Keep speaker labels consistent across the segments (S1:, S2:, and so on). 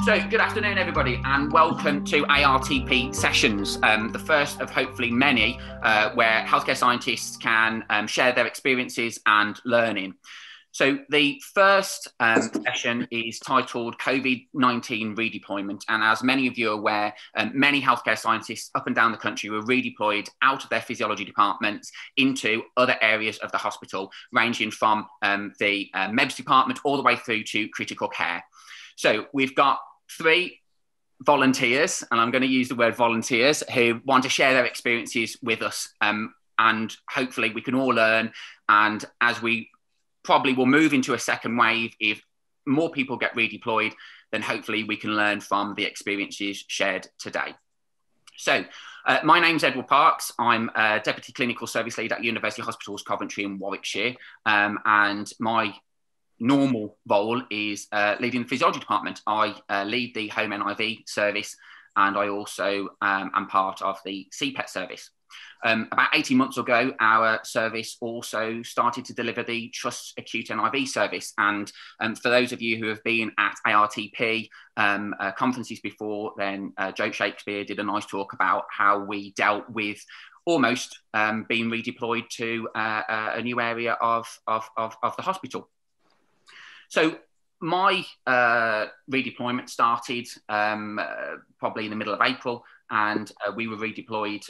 S1: So, good afternoon, everybody, and welcome to ARTP Sessions, the first of hopefully many where healthcare scientists can share their experiences and learning. So, the first session is titled COVID-19 Redeployment, and as many of you are aware, many healthcare scientists up and down the country were redeployed out of their physiology departments into other areas of the hospital, ranging from the MEBS department all the way through to critical care. So we've got three volunteers, and I'm going to use the word volunteers, who want to share their experiences with us. And hopefully we can all learn. And as we probably will move into a second wave, if more people get redeployed, then hopefully we can learn from the experiences shared today. So my name's Edward Parks. I'm a Deputy Clinical Service Lead at University Hospitals Coventry in Warwickshire. And my normal role is leading the physiology department. I lead the home NIV service, and I also am part of the CPET service. About 18 months ago, our service also started to deliver the Trust Acute NIV service. And for those of you who have been at ARTP conferences before, then Joe Shakespeare did a nice talk about how we dealt with almost being redeployed to a new area of the hospital. So my redeployment started probably in the middle of April, and we were redeployed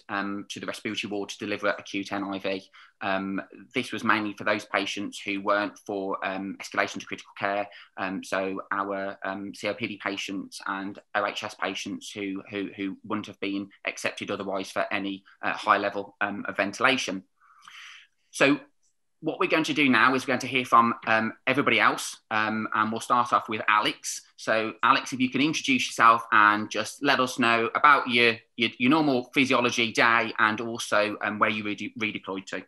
S1: to the respiratory ward to deliver acute NIV. This was mainly for those patients who weren't for escalation to critical care. So our COPD patients and OHS patients who wouldn't have been accepted otherwise for any high level of ventilation. So what we're going to do now is we're going to hear from everybody else, and we'll start off with Alex. So Alex, if you can introduce yourself and just let us know about your normal physiology day, and also where you redeployed to.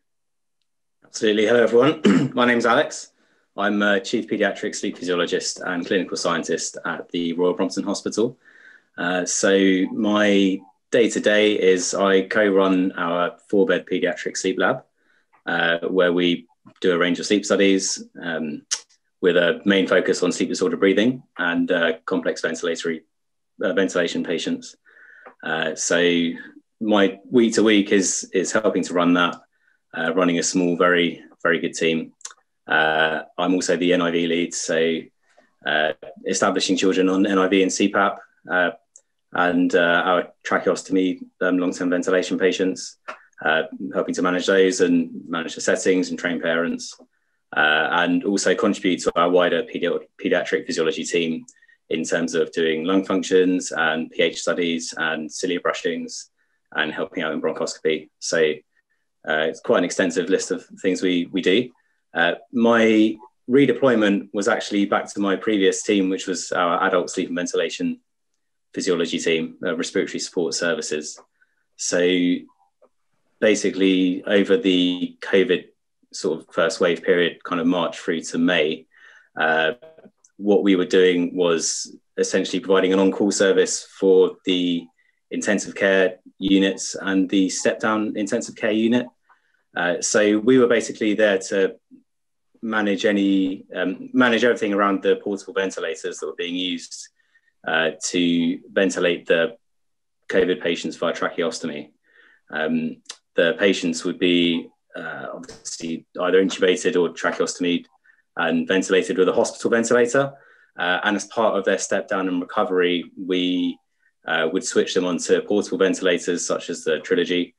S2: Absolutely. Hello, everyone. My name's Alex. I'm a Chief Paediatric Sleep Physiologist and Clinical Scientist at the Royal Brompton Hospital. So my day-to-day is I co-run our 4-bed paediatric sleep lab, where we do a range of sleep studies with a main focus on sleep disorder breathing and complex ventilation patients. So my week to week is helping to run that, running a small, very, very good team. I'm also the NIV lead, so establishing children on NIV and CPAP and our tracheostomy long-term ventilation patients. Helping to manage those and manage the settings and train parents, and also contribute to our wider paediatric physiology team in terms of doing lung functions and pH studies and cilia brushings and helping out in bronchoscopy. So it's quite an extensive list of things we do. My redeployment was actually back to my previous team, which was our adult sleep and ventilation physiology team, respiratory support services. So basically, over the COVID sort of first wave period, kind of March through to May, what we were doing was essentially providing an on-call service for the intensive care units and the step-down intensive care unit. So we were basically there to manage everything around the portable ventilators that were being used to ventilate the COVID patients via tracheostomy. The patients would be obviously either intubated or tracheostomied and ventilated with a hospital ventilator. And as part of their step down and recovery, we would switch them onto portable ventilators such as the Trilogy.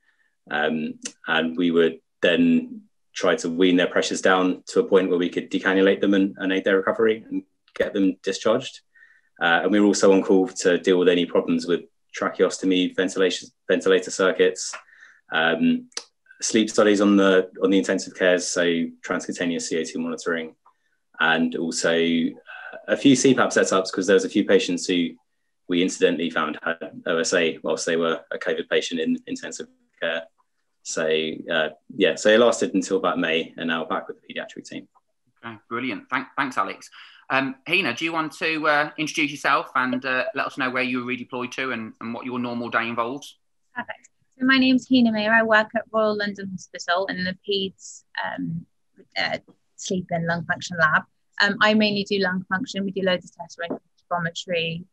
S2: And we would then try to wean their pressures down to a point where we could decannulate them and aid their recovery and get them discharged. And we were also on call to deal with any problems with tracheostomy, ventilator circuits, sleep studies on the intensive cares, so transcutaneous CO2 monitoring, and also a few CPAP setups, because there was a few patients who we incidentally found had OSA whilst they were a COVID patient in intensive care. So so it lasted until about May, and now back with the paediatric team.
S1: Okay, brilliant. Thanks, Alex. Hina, do you want to introduce yourself and let us know where you were redeployed to and what your normal day involves?
S3: Perfect. So my name's Hinamir. I work at Royal London Hospital in the PEDS sleep and lung function lab. I mainly do lung function. We do loads of tests, like spirometry,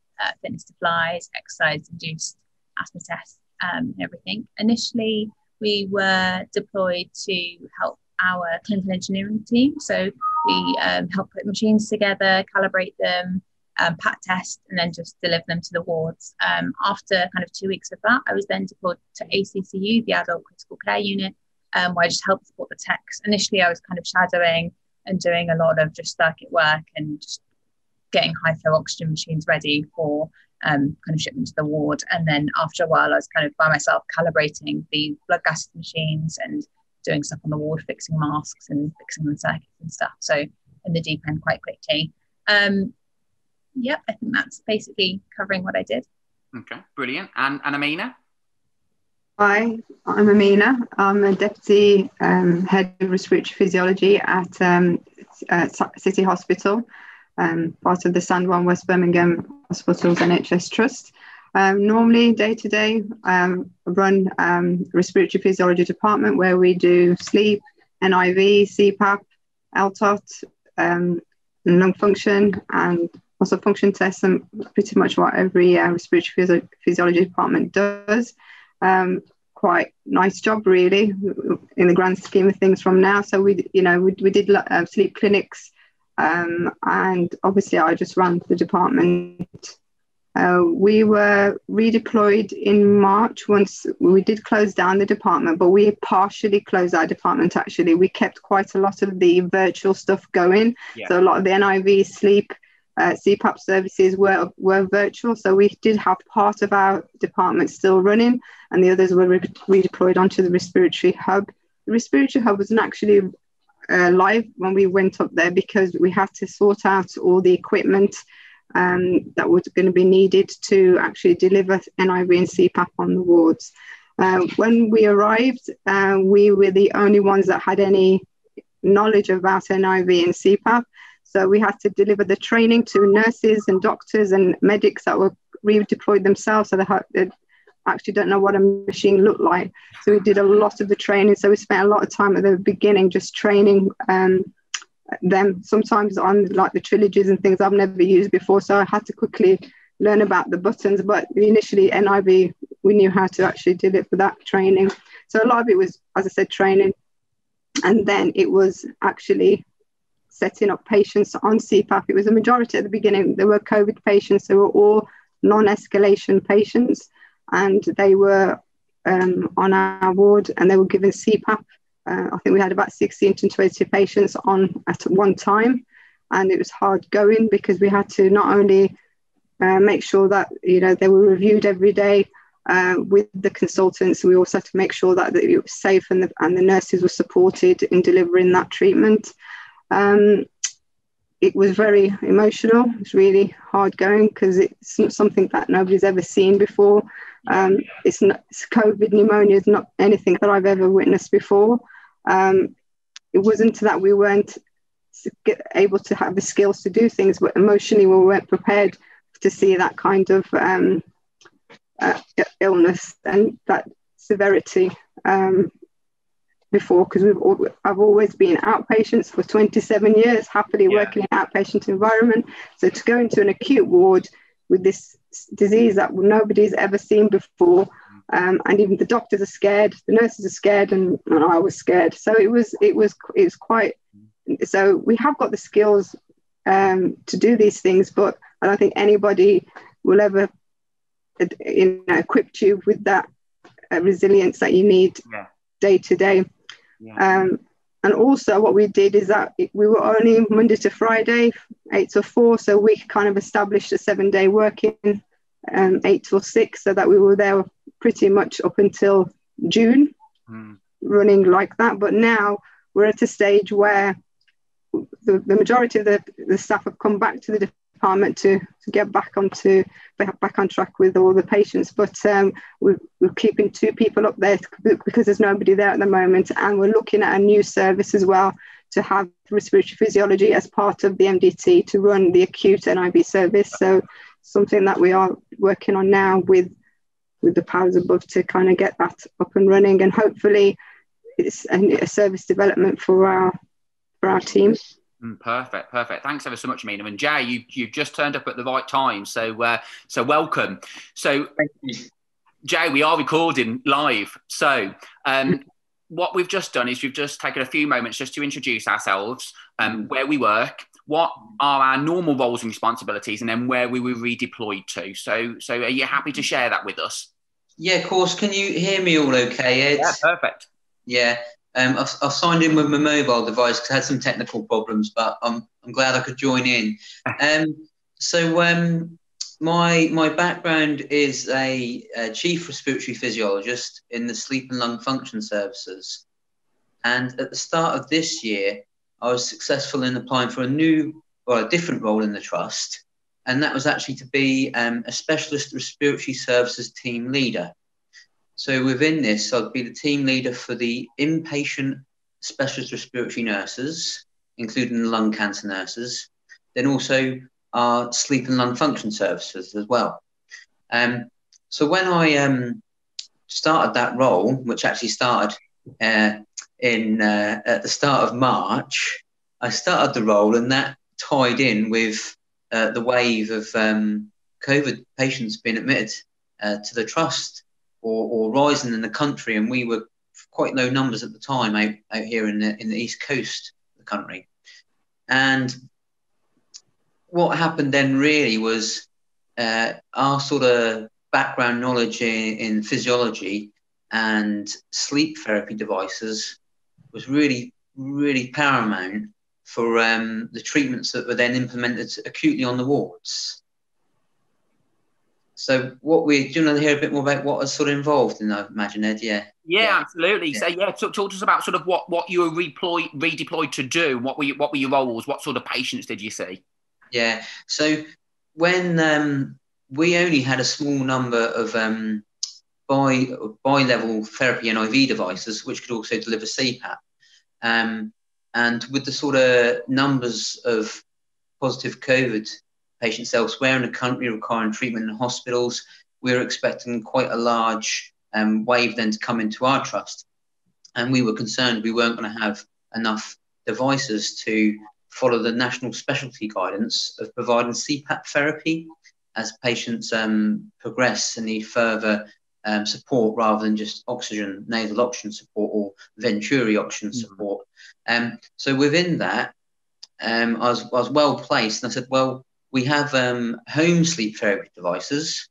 S3: fitness to flies, exercise-induced asthma tests, and everything. Initially, we were deployed to help our clinical engineering team. So we help put machines together, calibrate them, pat test, and then just deliver them to the wards. After kind of 2 weeks of that, I was then deployed to ACCU, the Adult Critical Care Unit, where I just helped support the techs. Initially, I was kind of shadowing and doing a lot of just circuit work and just getting high flow oxygen machines ready for kind of shipment to the ward. And then after a while, I was kind of by myself calibrating the blood gas machines and doing stuff on the ward, fixing masks and fixing the circuits and stuff. So in the deep end quite quickly. Yep, I think that's basically covering what I did.
S1: Okay, brilliant. And Amina?
S4: Hi, I'm Amina. I'm a Deputy Head of Respiratory Physiology at City Hospital, part of the Sandwell West Birmingham Hospitals NHS Trust. Normally, day to day, run Respiratory Physiology department where we do sleep, NIV, CPAP, LTOT, lung function, and also function tests, and pretty much what every respiratory physiology department does. Quite nice job, really, in the grand scheme of things from now. So we did sleep clinics, and obviously I just ran the department. We were redeployed in March once we did close down the department, but we partially closed our department. Actually, we kept quite a lot of the virtual stuff going. Yeah. So a lot of the NIV, sleep, CPAP services were virtual. So we did have part of our department still running, and the others were redeployed onto the respiratory hub. The respiratory hub wasn't actually live when we went up there because we had to sort out all the equipment that was going to be needed to actually deliver NIV and CPAP on the wards. When we arrived, we were the only ones that had any knowledge about NIV and CPAP. So we had to deliver the training to nurses and doctors and medics that were redeployed themselves. So they actually don't know what a machine looked like. So we did a lot of the training. So we spent a lot of time at the beginning just training them, sometimes on like the trilogies and things I've never used before. So I had to quickly learn about the buttons. But initially NIV, we knew how to actually deliver that training. So a lot of it was, as I said, training. And then it was actually setting up patients on CPAP. It was a majority at the beginning. There were COVID patients. They were all non-escalation patients, and they were on our ward, and they were given CPAP. I think we had about 16 to 20 patients on at one time, and it was hard going because we had to not only make sure that they were reviewed every day with the consultants. We also had to make sure that it was safe and the nurses were supported in delivering that treatment. It was very emotional. It was really hard going because it's not something that nobody's ever seen before. It's COVID pneumonia is not anything that I've ever witnessed before. It wasn't that we weren't able to have the skills to do things, but emotionally we weren't prepared to see that kind of illness and that severity before, because I've always been outpatients for 27 years, happily working in an outpatient environment. So to go into an acute ward with this disease that nobody's ever seen before, and even the doctors are scared, the nurses are scared, and I was scared. So it was quite. So we have got the skills to do these things, but I don't think anybody will ever equip you with that resilience that you need day to day. And also what we did is that we were only Monday to Friday, 8 to 4. So we kind of established a 7-day working, 8 till 6, so that we were there pretty much up until June, running like that. But now we're at a stage where the majority of the staff have come back to the department to get back on track with all the patients, but we're keeping 2 people up there because there's nobody there at the moment, and we're looking at a new service as well to have respiratory physiology as part of the MDT to run the acute NIV service. So something that we are working on now with the powers above to kind of get that up and running, and hopefully it's a service development for our team.
S1: Perfect. Thanks ever so much, Mina. And Jay, you've just turned up at the right time, so welcome. So,
S5: thank you.
S1: Jay, we are recording live. So, what we've just done is we've just taken a few moments just to introduce ourselves, where we work, what are our normal roles and responsibilities, and then where we were redeployed to. So are you happy to share that with us?
S5: Yeah, of course. Can you hear me all okay, Ed?
S1: Yeah, perfect.
S5: Yeah. I've signed in with my mobile device because I had some technical problems, but I'm glad I could join in. My background is a chief respiratory physiologist in the sleep and lung function services. And at the start of this year, I was successful in applying for a different role in the trust. And that was actually to be a specialist respiratory services team leader. So within this, I'd be the team leader for the inpatient specialist respiratory nurses, including the lung cancer nurses, then also our sleep and lung function services as well. So when I started that role, which actually started at the start of March, I started the role, and that tied in with the wave of COVID patients being admitted to the trust or rising in the country, and we were quite low numbers at the time out here in the east coast of the country. And what happened then really was our sort of background knowledge in physiology and sleep therapy devices was really, really paramount for the treatments that were then implemented acutely on the wards. So do you want to hear a bit more about what was sort of involved in that, imagine, Ed?
S1: Yeah, absolutely. Yeah. So talk to us about sort of what you were redeployed to do. What were your roles? What sort of patients did you see?
S5: Yeah. So when we only had a small number of bi-level therapy NIV devices, which could also deliver CPAP. And with the sort of numbers of positive COVID patients elsewhere in the country requiring treatment in hospitals, we were expecting quite a large wave then to come into our trust. And we were concerned we weren't going to have enough devices to follow the national specialty guidance of providing CPAP therapy as patients progress and need further support rather than just nasal oxygen support or venturi oxygen support. So within that, I was well placed, and I said, well, we have home sleep therapy devices,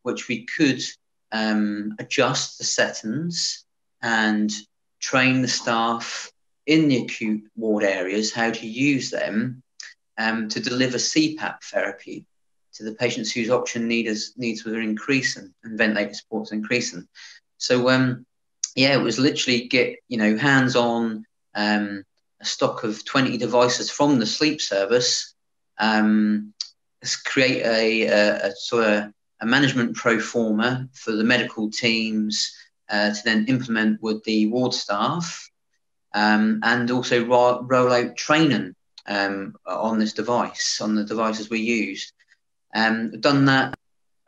S5: which we could adjust the settings and train the staff in the acute ward areas how to use them to deliver CPAP therapy to the patients whose oxygen needs were increasing and ventilator supports increasing. So it was literally get hands on a stock of 20 devices from the sleep service, create a sort of a management pro forma for the medical teams to then implement with the ward staff, and also roll out training on this device, on the devices we used. Done that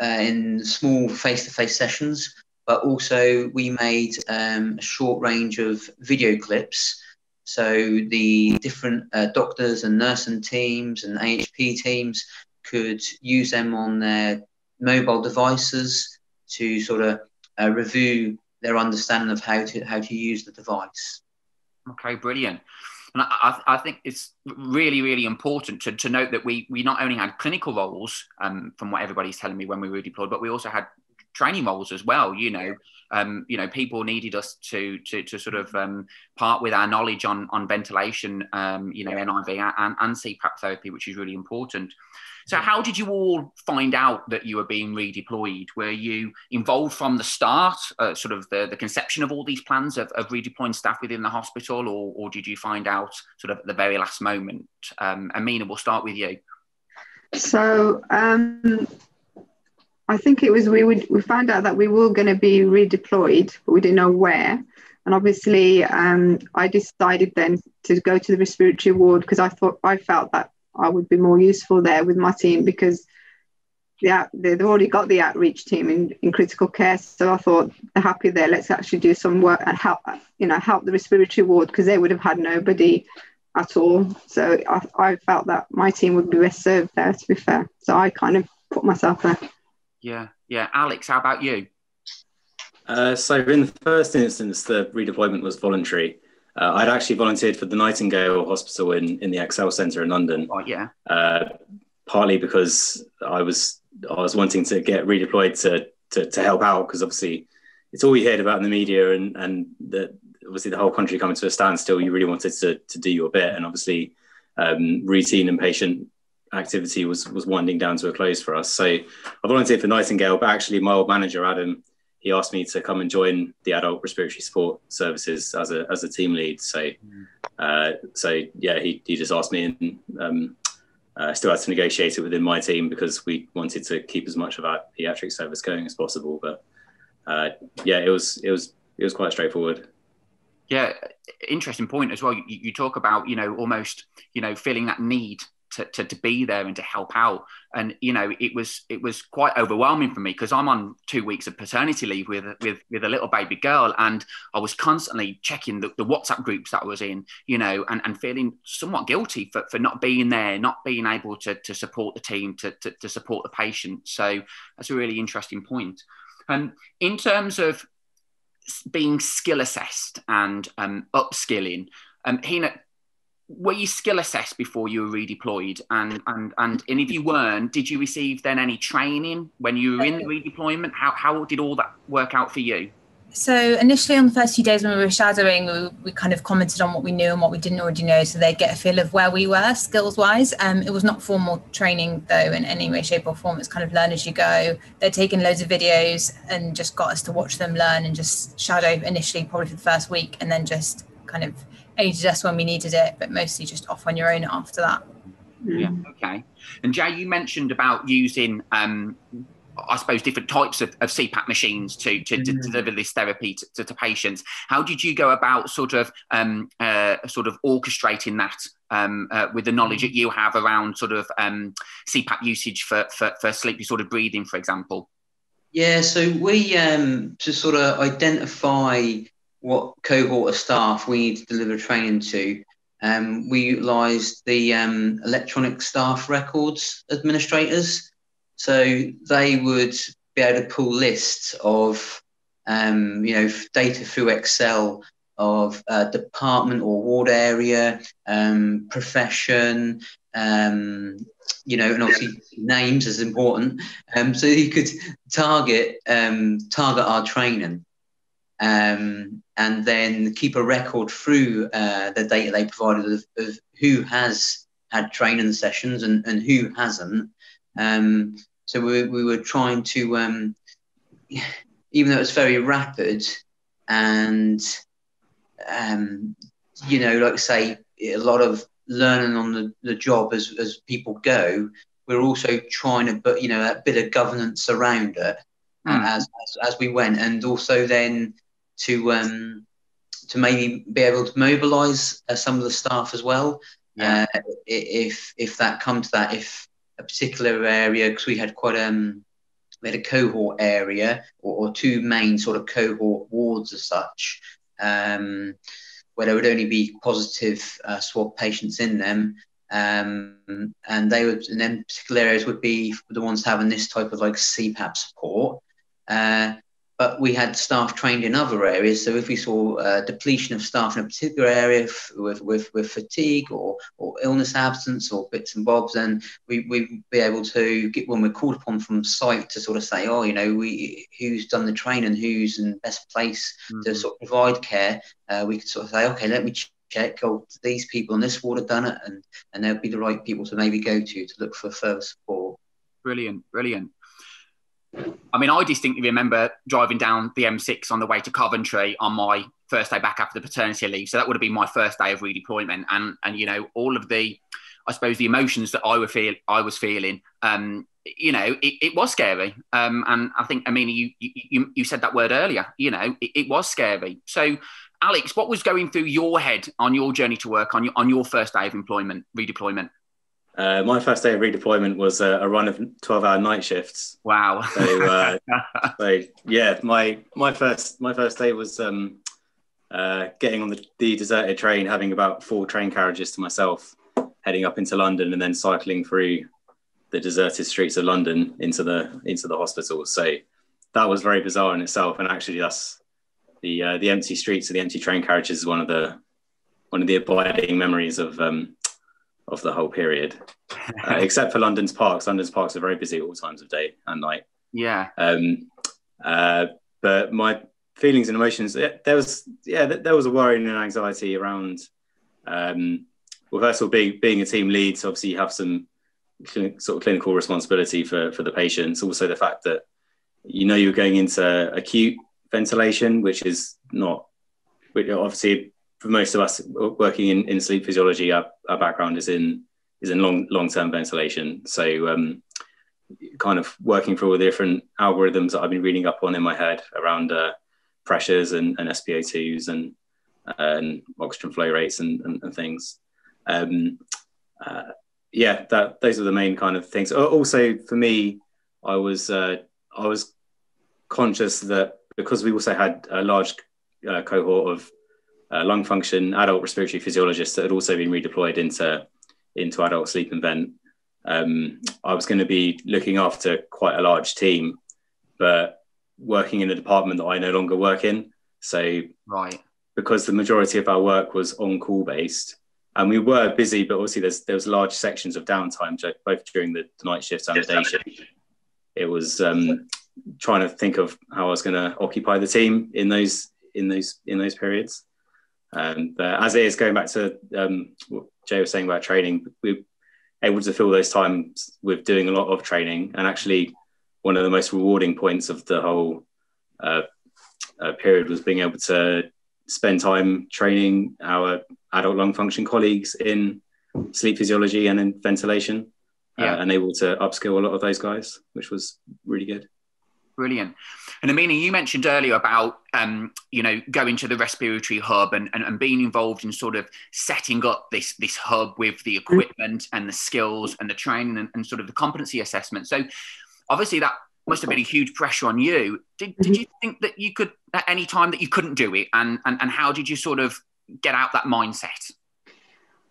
S5: in small face-to-face sessions, but also we made a short range of video clips. So the different doctors and nursing teams and AHP teams could use them on their mobile devices to sort of review their understanding of how to use the device.
S1: Okay, brilliant. And I think it's really, really important to note that we not only had clinical roles, from what everybody's telling me when we were deployed, but we also had training roles as well. People needed us to sort of part with our knowledge on ventilation, NIV and CPAP therapy, which is really important. So how did you all find out that you were being redeployed? Were you involved from the start, sort of the conception of all these plans of redeploying staff within the hospital, or did you find out sort of at the very last moment? Amina, we'll start with you.
S4: So I think it was we found out that we were going to be redeployed, but we didn't know where. And obviously, I decided then to go to the respiratory ward because I felt that I would be more useful there with my team because they've already got the outreach team in critical care. So I thought they're happy there. Let's actually do some work and help the respiratory ward because they would have had nobody at all. So I felt that my team would be best served there, to be fair. So I kind of put myself there.
S1: Yeah. Alex, how about you?
S2: So in the first instance, the redeployment was voluntary. I'd actually volunteered for the Nightingale Hospital in the Excel Centre in London.
S1: Oh, yeah.
S2: Partly because I was wanting to get redeployed to help out, because obviously it's all you heard about in the media, and obviously the whole country coming to a standstill. You really wanted to do your bit, and obviously routine and patient activity was winding down to a close for us. So I volunteered for Nightingale, but actually my old manager Adam, he asked me to come and join the adult respiratory support services as a team lead. So yeah, he just asked me, and still had to negotiate it within my team because we wanted to keep as much of our paediatric service going as possible. But yeah, it was quite straightforward.
S1: Yeah, interesting point as well. You talk about, almost, feeling that need to be there and to help out. And, it was quite overwhelming for me because I'm on 2 weeks of paternity leave with a little baby girl. And I was constantly checking the WhatsApp groups that I was in, and feeling somewhat guilty for not being there, not being able to support the team, to support the patient. So that's a really interesting point. In terms of being skill assessed and upskilling, Hina, were you skill assessed before you were redeployed? And if you weren't, did you receive then any training when you were in the redeployment? How did all that work out for you?
S3: So initially on the first few days when we were shadowing, we kind of commented on what we knew and what we didn't already know, so they'd get a feel of where we were skills wise. It was not formal training though in any way, shape or form. It's kind of learn as you go. They'd taken loads of videos and just got us to watch them learn and just shadow initially, probably for the first week, and then just kind of aided us when we needed it, but mostly just off on your own after that.
S1: Yeah, okay. And Jay, you mentioned about using I suppose different types of CPAP machines to deliver this therapy to patients. How did you go about sort of orchestrating that with the knowledge that you have around sort of CPAP usage for sleep disordered breathing, for example?
S5: Yeah, so we to sort of identify what cohort of staff we need to deliver training to, we utilised the electronic staff records administrators. So they would be able to pull lists of, data through Excel of department or ward area, profession, and obviously names is important. So you could target our training, and then keep a record through the data they provided of who has had training sessions and who hasn't. So we were trying to, even though it's very rapid and, like I say, a lot of learning on the job as people go, we're also trying to put, that bit of governance around it as we went, and also then to maybe be able to mobilise some of the staff as well. Yeah. If that comes to that, if a particular area, because we had quite we had a cohort area or two main sort of cohort wards as such, where there would only be positive swab patients in them, and they would, and then particular areas would be the ones having this type of like CPAP support. But we had staff trained in other areas. So if we saw depletion of staff in a particular area with fatigue or illness absence or bits and bobs, then we'd be able to get, when we're called upon from site, to sort of say, who's done the training, who's in best place to sort of provide care. We could sort of say, okay, let me check, these people in this ward have done it, and they'll be the right people to maybe go to look for further support.
S1: Brilliant. I mean, I distinctly remember driving down the M6 on the way to Coventry on my first day back after the paternity leave. So that would have been my first day of redeployment, and all of the, I suppose, the emotions that I was feeling. It was scary, and I think, Amina, you said that word earlier. It was scary. So, Alex, what was going through your head on your journey to work on your first day of redeployment?
S2: My first day of redeployment was a run of 12-hour night shifts.
S1: Wow.
S2: So yeah, my first day was getting on the deserted train, having about 4 train carriages to myself, heading up into London, and then cycling through the deserted streets of London into the hospital. So that was very bizarre in itself. And actually, that's the empty streets and the empty train carriages is one of the abiding memories of the whole period. Except for London's parks. London's parks are very busy at all times of day and night.
S1: Yeah.
S2: But my feelings and emotions, there was a worry and an anxiety around, well, first of all, being a team lead, so obviously you have some sort of clinical responsibility for the patients. Also the fact that, you're going into acute ventilation, which is not, obviously for most of us working in sleep physiology, our background is in long-term ventilation. So kind of working through all the different algorithms that I've been reading up on in my head around pressures and SpO2s and oxygen flow rates and things. Those are the main kind of things. Also for me, I was conscious that because we also had a large cohort of lung function adult respiratory physiologists that had also been redeployed into adult sleep and vent, I was going to be looking after quite a large team, but working in a department that I no longer work in. So
S1: right,
S2: because the majority of our work was on call based, and we were busy, but obviously there was large sections of downtime, both during the night shifts and the day shift. It was trying to think of how I was going to occupy the team in those periods. But as it is, going back to what Jay was saying about training, we're able to fill those times with doing a lot of training. And actually, one of the most rewarding points of the whole period was being able to spend time training our adult lung function colleagues in sleep physiology and in ventilation, and able to upskill a lot of those guys, which was really good.
S1: Brilliant. And Amina, you mentioned earlier about, going to the respiratory hub and being involved in sort of setting up this hub with the equipment and the skills and the training and sort of the competency assessment. So obviously that must have been a huge pressure on you. Did you think that you could, at any time, that you couldn't do it? And how did you sort of get out that mindset?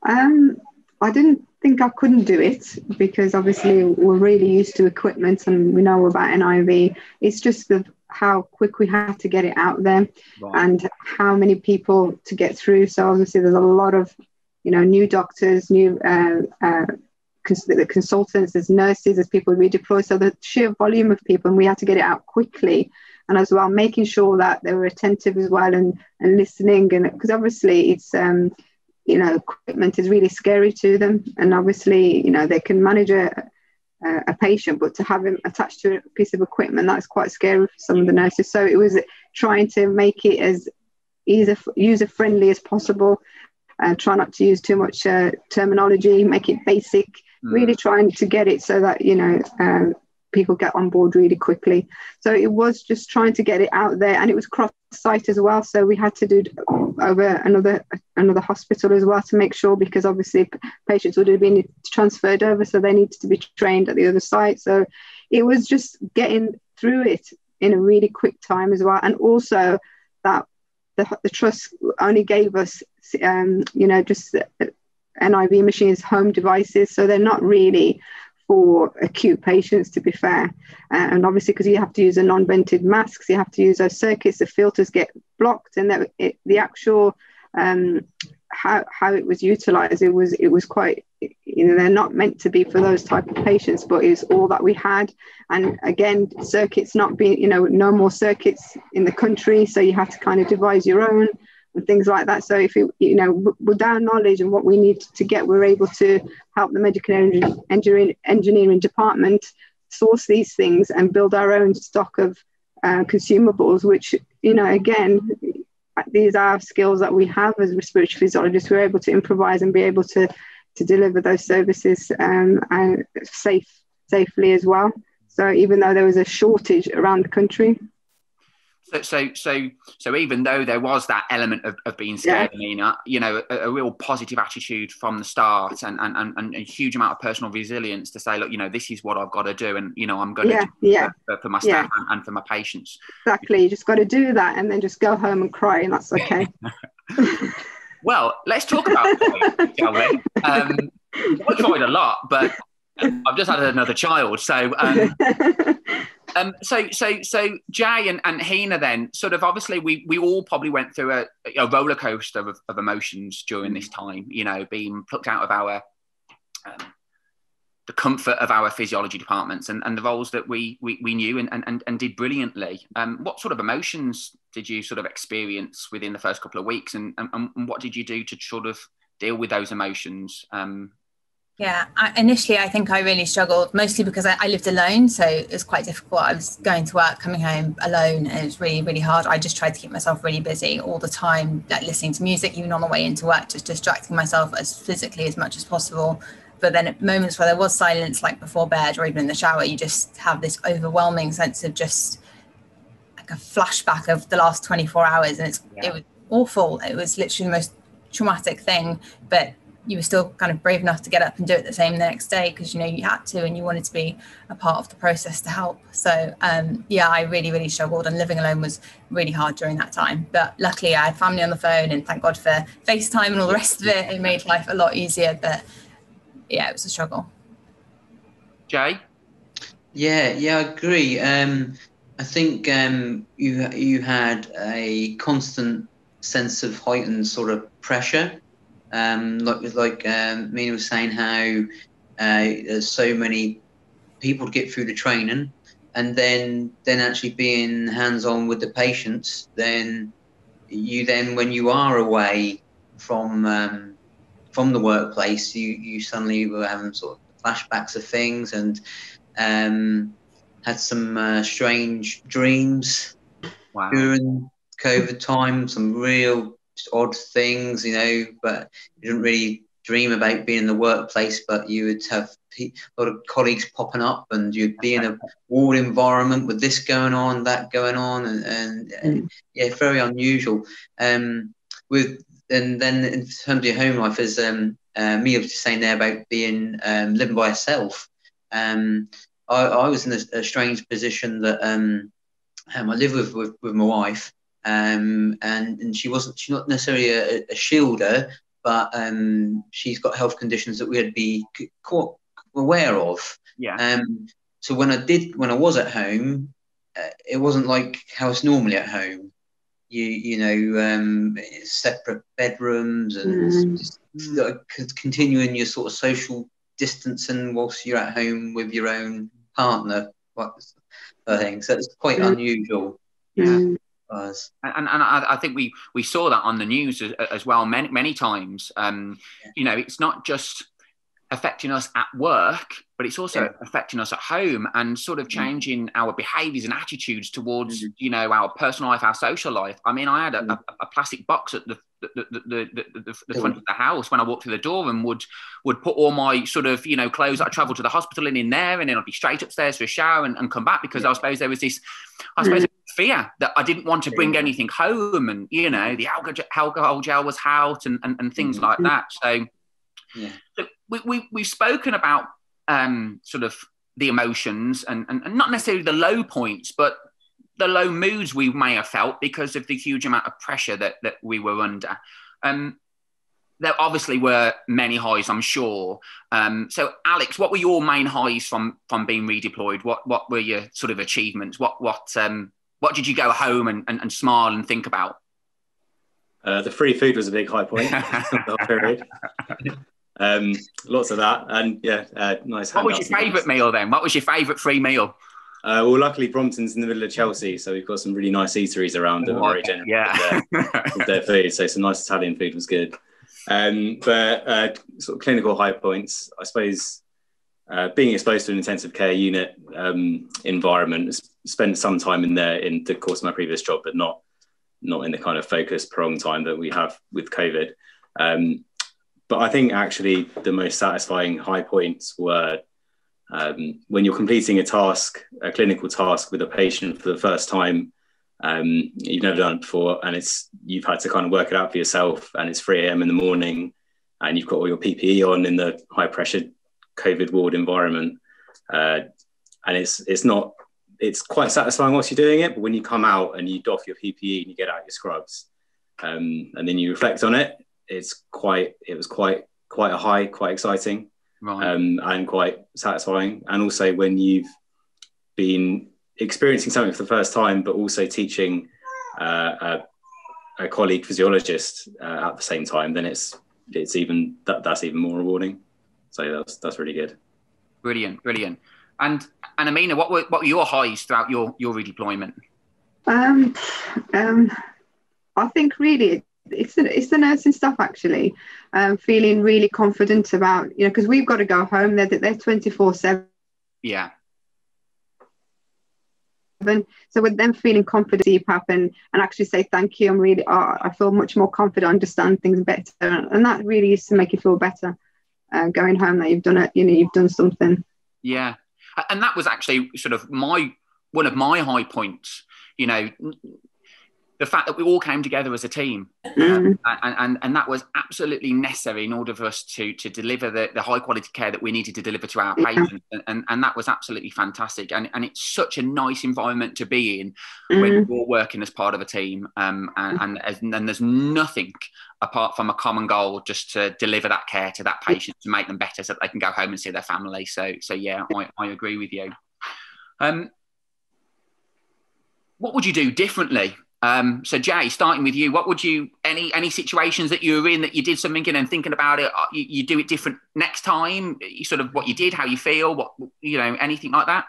S4: I didn't think I couldn't do it, because obviously we're really used to equipment and we know about NIV. It's just how quick we had to get it out there, right, and how many people to get through. So obviously there's a lot of, new doctors, new consultants, there's nurses, there's people redeployed. So the sheer volume of people, and we had to get it out quickly. And as well, making sure that they were attentive as well and listening. And because obviously it's, equipment is really scary to them. And obviously, they can manage a patient, but to have him attached to a piece of equipment, that's quite scary for some of the nurses. So it was trying to make it as user-friendly as possible, try not to use too much terminology, make it basic, really trying to get it so that, people get on board really quickly. So it was just trying to get it out there, and it was cross-site as well. So we had to do over another hospital as well to make sure, because obviously patients would have been transferred over, so they needed to be trained at the other site. So it was just getting through it in a really quick time as well. And also that the trust only gave us, just NIV machines, home devices. So they're not really for acute patients, to be fair, and obviously because you have to use a non-vented masks, you have to use those circuits, the filters get blocked, and the actual how it was utilized, it was quite, they're not meant to be for those type of patients, but it's all that we had. And again, circuits not being, no more circuits in the country, so you have to kind of devise your own and things like that. So if with our knowledge and what we need to get, we're able to help the medical engineering department source these things and build our own stock of consumables, which, again, these are skills that we have as respiratory physiologists. We're able to improvise and be able to deliver those services safely as well. So even though there was a shortage around the country.
S1: So even though there was that element of being scared, I mean, a real positive attitude from the start, and a huge amount of personal resilience to say, look, this is what I've got to do, and I'm going to do it for my staff and for my patients.
S4: Exactly, you just got to do that, and then just go home and cry, and that's okay.
S1: Well, let's talk about COVID, shall we? I cried a lot, but I've just had another child, so. So Jay and Hina, then sort of obviously we all probably went through a roller coaster of emotions during this time, being plucked out of our the comfort of our physiology departments and the roles that we knew and did brilliantly. What sort of emotions did you sort of experience within the first couple of weeks, and what did you do to sort of deal with those emotions?
S3: Initially I think I really struggled, mostly because I lived alone, so it was quite difficult. I was going to work, coming home alone, and it was really, really hard. I just tried to keep myself really busy all the time, like listening to music, even on the way into work, just distracting myself as physically as much as possible. But then at moments where there was silence, like before bed or even in the shower, you just have this overwhelming sense of just like a flashback of the last 24 hours. And it was awful. It was literally the most traumatic thing, but you were still kind of brave enough to get up and do it the next day because, you had to, and you wanted to be a part of the process to help. So, I really, really struggled, and living alone was really hard during that time. But luckily I had family on the phone, and thank God for FaceTime and all the rest of it. It made life a lot easier, but it was a struggle.
S1: Jay?
S5: Yeah, I agree. I think you had a constant sense of heightened sort of pressure. Like Mina was saying, how there's so many people to get through the training, and then actually being hands-on with the patients. Then when you are away from the workplace, you suddenly were having sort of flashbacks of things, and had some strange dreams during COVID time. Some real odd things, but you didn't really dream about being in the workplace, but you would have a lot of colleagues popping up, and you'd be in a ward environment with this going on, that going on, and very unusual. And then in terms of your home life, as Mia was just saying there about being living by herself, I was in a strange position that I live with my wife. And she's not necessarily a shielder, but she's got health conditions that we had to be quite aware of. So when I was at home, it wasn't like how it's normally at home. Separate bedrooms and continuing your sort of social distancing whilst you're at home with your own partner, I think. So it's quite unusual.
S1: And I think we saw that on the news as well many times. It's not just affecting us at work, but it's also affecting us at home, and sort of changing our behaviours and attitudes towards our personal life, our social life. I mean, I had a plastic box at the front of the house when I walked through the door, and would put all my sort of clothes that I travelled to the hospital in there, and then I'd be straight upstairs for a shower and come back, because I suppose there was this fear that I didn't want to bring anything home, and the alcohol gel was out and things like that. So we've spoken about sort of the emotions and not necessarily the low points, but the low moods we may have felt because of the huge amount of pressure that we were under. There obviously were many highs, I'm sure. So Alex, what were your main highs from being redeployed? What were your sort of achievements? What did you go home and smile and think about?
S2: The free food was a big high point. The whole period. Lots of that, and nice.
S1: What was your favourite meal then? What was your favourite free meal?
S2: Well, luckily Brompton's in the middle of Chelsea, so we've got some really nice eateries around that are very generous with their food. So some nice Italian food was good. But sort of clinical high points, I suppose, being exposed to an intensive care unit environment. Spent some time in there in the course of my previous job, but not in the kind of focused, prolonged time that we have with COVID. But I think actually the most satisfying high points were when you're completing a clinical task with a patient for the first time, You've never done it before, and you've had to kind of work it out for yourself, and it's 3 a.m. in the morning, and you've got all your PPE on in the high pressure COVID ward environment, and it's quite satisfying whilst you're doing it, but when you come out and you doff your PPE and you get out your scrubs, and then you reflect on it, it was quite a high, quite exciting,
S1: right.
S2: And quite satisfying. And also when you've been experiencing something for the first time, but also teaching a colleague physiologist at the same time, then that's even more rewarding. So that's really good.
S1: Brilliant. And Amina, what were your highs throughout your redeployment?
S4: I think really it's the nursing stuff actually. Feeling really confident about, because we've got to go home. They're 24/7.
S1: Yeah.
S4: So with them feeling confident, CPAP and actually say thank you, I feel much more confident, understand things better, and that really used to make you feel better. Going home that you've done it, you've done something.
S1: Yeah, and that was actually sort of one of my high points. The fact that we all came together as a team, and that was absolutely necessary in order for us to deliver the high quality care that we needed to deliver to our patients, and that was absolutely fantastic. And it's such a nice environment to be in when you're working as part of a team, and there's nothing apart from a common goal just to deliver that care to that patient to make them better so that they can go home and see their family. So yeah, I agree with you. What would you do differently? So Jay, starting with you, what would you, any situations that you were in that you did something and thinking about it, you do it different next time, sort of what you did, how you feel, anything like that?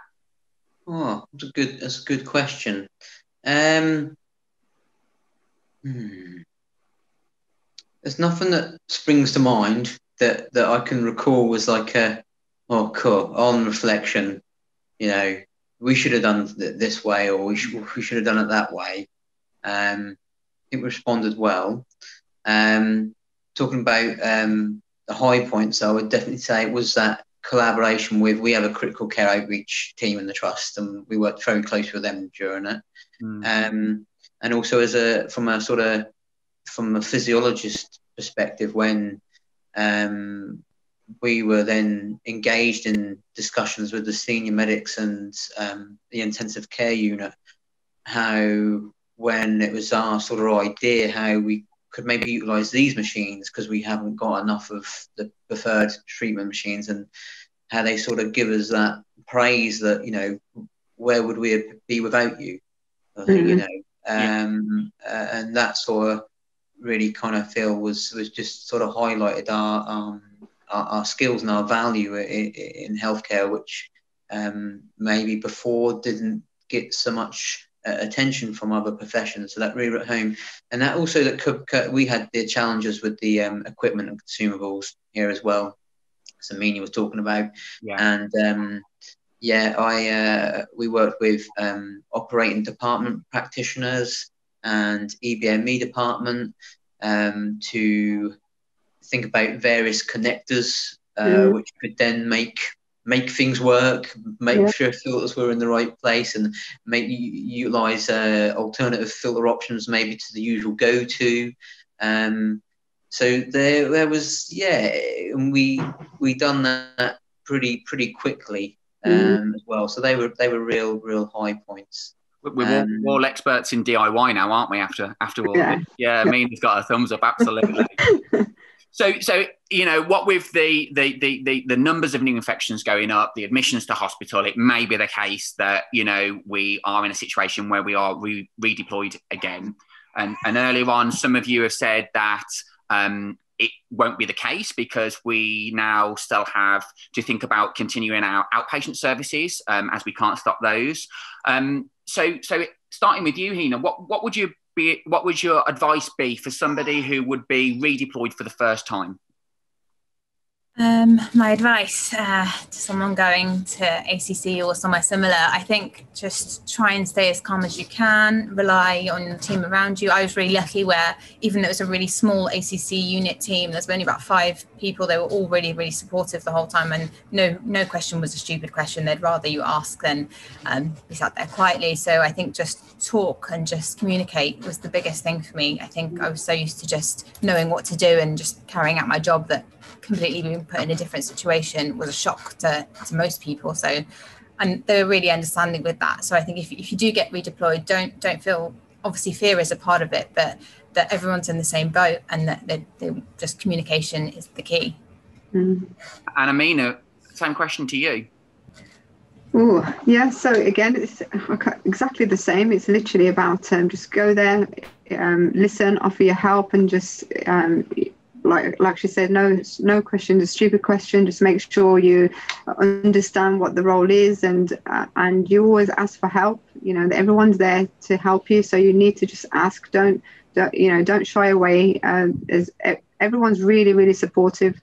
S5: Oh, that's a good question. There's nothing that springs to mind that I can recall was like cool, on reflection, we should have done it this way, or we should have done it that way. I think we responded well. Talking about the high points, I would definitely say it was that collaboration we have a critical care outreach team in the trust, and we worked very closely with them during it. And also from a physiologist perspective, when we were then engaged in discussions with the senior medics and the intensive care unit, when it was our sort of idea how we could maybe utilise these machines because we haven't got enough of the preferred treatment machines, and how they sort of give us that praise that, where would we be without you? I think, and that sort of really kind of feel was just sort of highlighted our skills and our value in healthcare, which maybe before didn't get so much attention from other professions. So that really wrote home. And that also we had the challenges with the equipment and consumables here as well, so Mina was talking about. And we worked with operating department practitioners and EBME department to think about various connectors which could then make things work, make sure filters were in the right place, and utilize alternative filter options maybe to the usual go-to. So there was, and we done that pretty quickly as well. So they were real high points.
S1: We're all experts in DIY now, aren't we? After all of it, Mina's got a thumbs up, absolutely. So what with the numbers of new infections going up, the admissions to hospital, it may be the case that we are in a situation where we are redeployed again. And earlier on, some of you have said that it won't be the case because we now still have to think about continuing our outpatient services as we can't stop those. So starting with you, Hina, what would your advice be for somebody who would be redeployed for the first time?
S3: My advice to someone going to ACC or somewhere similar, I think just try and stay as calm as you can, rely on the team around you. I was really lucky where even though it was a really small ACC unit team, there's only about 5 people, they were all really, really supportive the whole time, and no question was a stupid question. They'd rather you ask than be sat there quietly. So I think just talk and just communicate was the biggest thing for me. I think I was so used to just knowing what to do and just carrying out my job that completely being put in a different situation was a shock to most people. So, and they were really understanding with that. So I think if you do get redeployed, don't feel, obviously fear is a part of it, but that everyone's in the same boat, and that they just communication is the key.
S4: Mm.
S1: And Amina, same question to you.
S4: Oh, yeah. So again, it's exactly the same. It's literally about just go there, listen, offer your help, and just like she said, no question, a stupid question. Just make sure you understand what the role is, and you always ask for help. You know, everyone's there to help you, so you need to just ask. Don't shy away. As everyone's really, really supportive.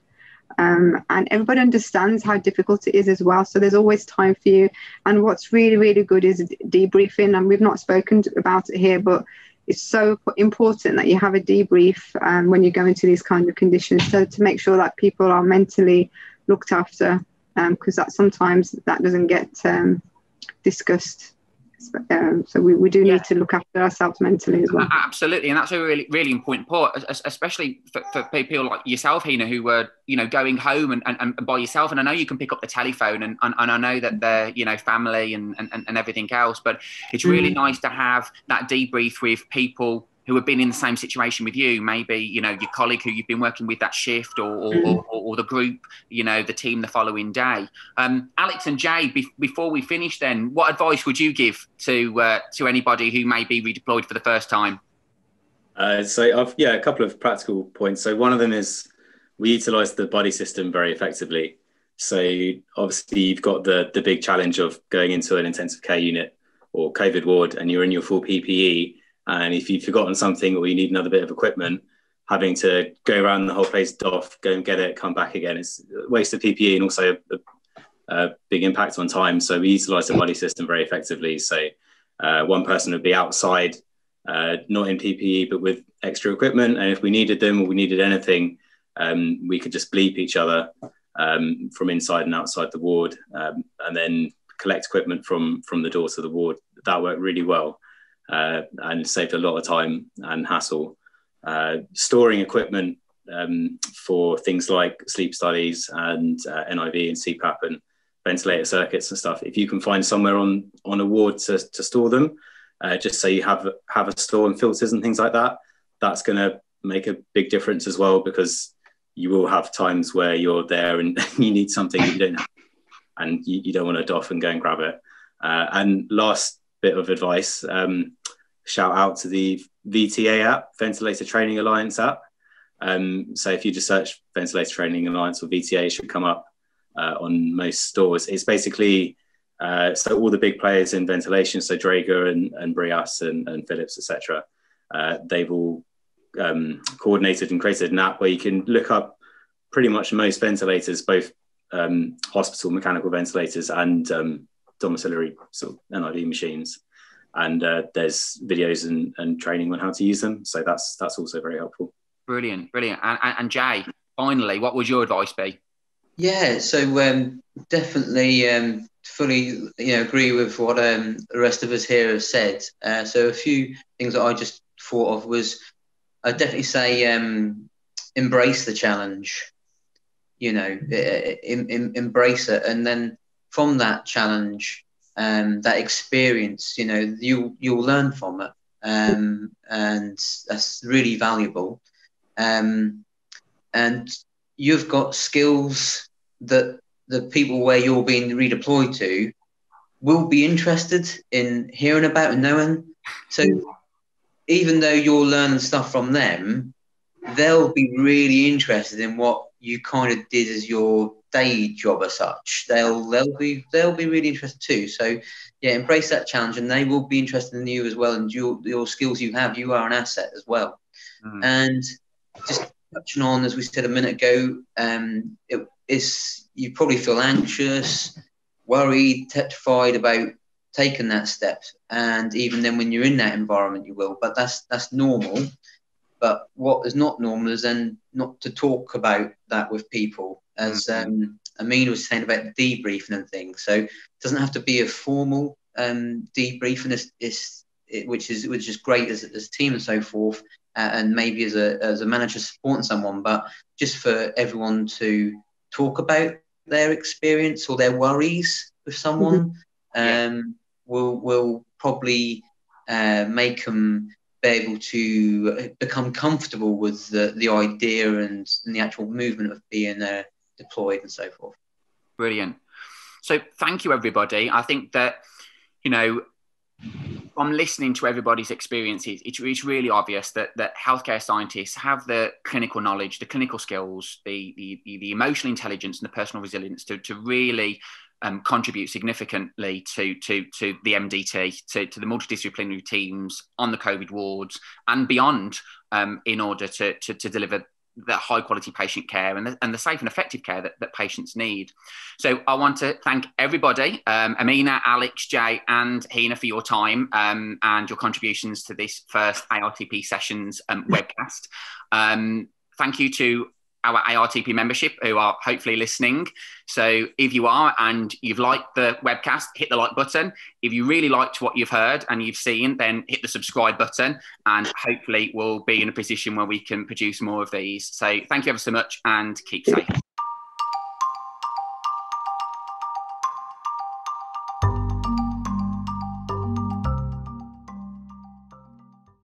S4: And everybody understands how difficult it is as well. So there's always time for you. And what's really, really good is debriefing. And we've not spoken about it here, but it's so important that you have a debrief when you go into these kind of conditions. So to make sure that people are mentally looked after, because that sometimes that doesn't get discussed. So we do need to look after ourselves mentally as well.
S1: Absolutely, and that's a really, really important part, especially for people like yourself, Hina, who were, going home and by yourself. And I know you can pick up the telephone, and I know that they're, family and everything else. But it's really nice to have that debrief with people who have been in the same situation with you, maybe, your colleague who you've been working with that shift, or the group, the team the following day. Alex and Jay, before we finish then, what advice would you give to anybody who may be redeployed for the first time?
S2: So I've, a couple of practical points. So one of them is we utilise the buddy system very effectively. So obviously you've got the big challenge of going into an intensive care unit or COVID ward, and you're in your full PPE. And if you've forgotten something or you need another bit of equipment, having to go around the whole place, doff, go and get it, come back again, it's a waste of PPE and also a big impact on time. So we utilise the buddy system very effectively. So one person would be outside, not in PPE, but with extra equipment. And if we needed them or we needed anything, we could just bleep each other from inside and outside the ward, and then collect equipment from the door to the ward. That worked really well. And saved a lot of time and hassle. Storing equipment for things like sleep studies and NIV and CPAP and ventilator circuits and stuff. If you can find somewhere on a ward to store them, just so you have a store and filters and things like that, that's going to make a big difference as well, because you will have times where you're there and you need something that you don't have, and you don't want to doff and go and grab it. And last bit of advice, shout out to the VTA app, Ventilator Training Alliance app. So if you just search Ventilator Training Alliance or VTA, it should come up on most stores. It's basically so all the big players in ventilation, so Draeger and Brias and Philips, etc. They've all coordinated and created an app where you can look up pretty much most ventilators, both hospital mechanical ventilators and domiciliary sort of NIV machines. And there's videos and training on how to use them. So that's also very helpful. Brilliant.
S1: And Jay, finally, what would your advice be?
S5: Yeah, so definitely fully agree with what the rest of us here have said. So a few things that I just thought of was, I'd definitely say embrace the challenge, embrace it. And then from that challenge, that experience, you'll learn from it, and that's really valuable. And you've got skills that the people where you're being redeployed to will be interested in hearing about and knowing. So even though you're learning stuff from them, they'll be really interested in what you kind of did as your day job as such. They'll be really interested too. So embrace that challenge, and they will be interested in you as well, and your skills you have. You are an asset as well. And just touching on, as we said a minute ago, you probably feel anxious, worried, petrified about taking that step. And even then when you're in that environment, you will, but that's normal. But what is not normal is then not to talk about that with people, as Amina was saying about debriefing and things. So it doesn't have to be a formal debriefing, which is great as a team and so forth, and maybe as a manager supporting someone, but just for everyone to talk about their experience or their worries with someone, will probably make them be able to become comfortable with the idea and the actual movement of being deployed and so forth.
S1: Brilliant. So thank you, everybody. I think that, from listening to everybody's experiences, it's really obvious that healthcare scientists have the clinical knowledge, the clinical skills, the emotional intelligence and the personal resilience to really contribute significantly to the MDT, to the multidisciplinary teams on the COVID wards and beyond, in order to deliver the high quality patient care and the safe and effective care that patients need. So I want to thank everybody, Amina, Alex, Jay and Hina, for your time and your contributions to this first ARTP Sessions webcast. Thank you to our ARTP membership who are hopefully listening. So if you are and you've liked the webcast, hit the like button. If you really liked what you've heard and you've seen, then hit the subscribe button, and hopefully we'll be in a position where we can produce more of these. So thank you ever so much and keep safe.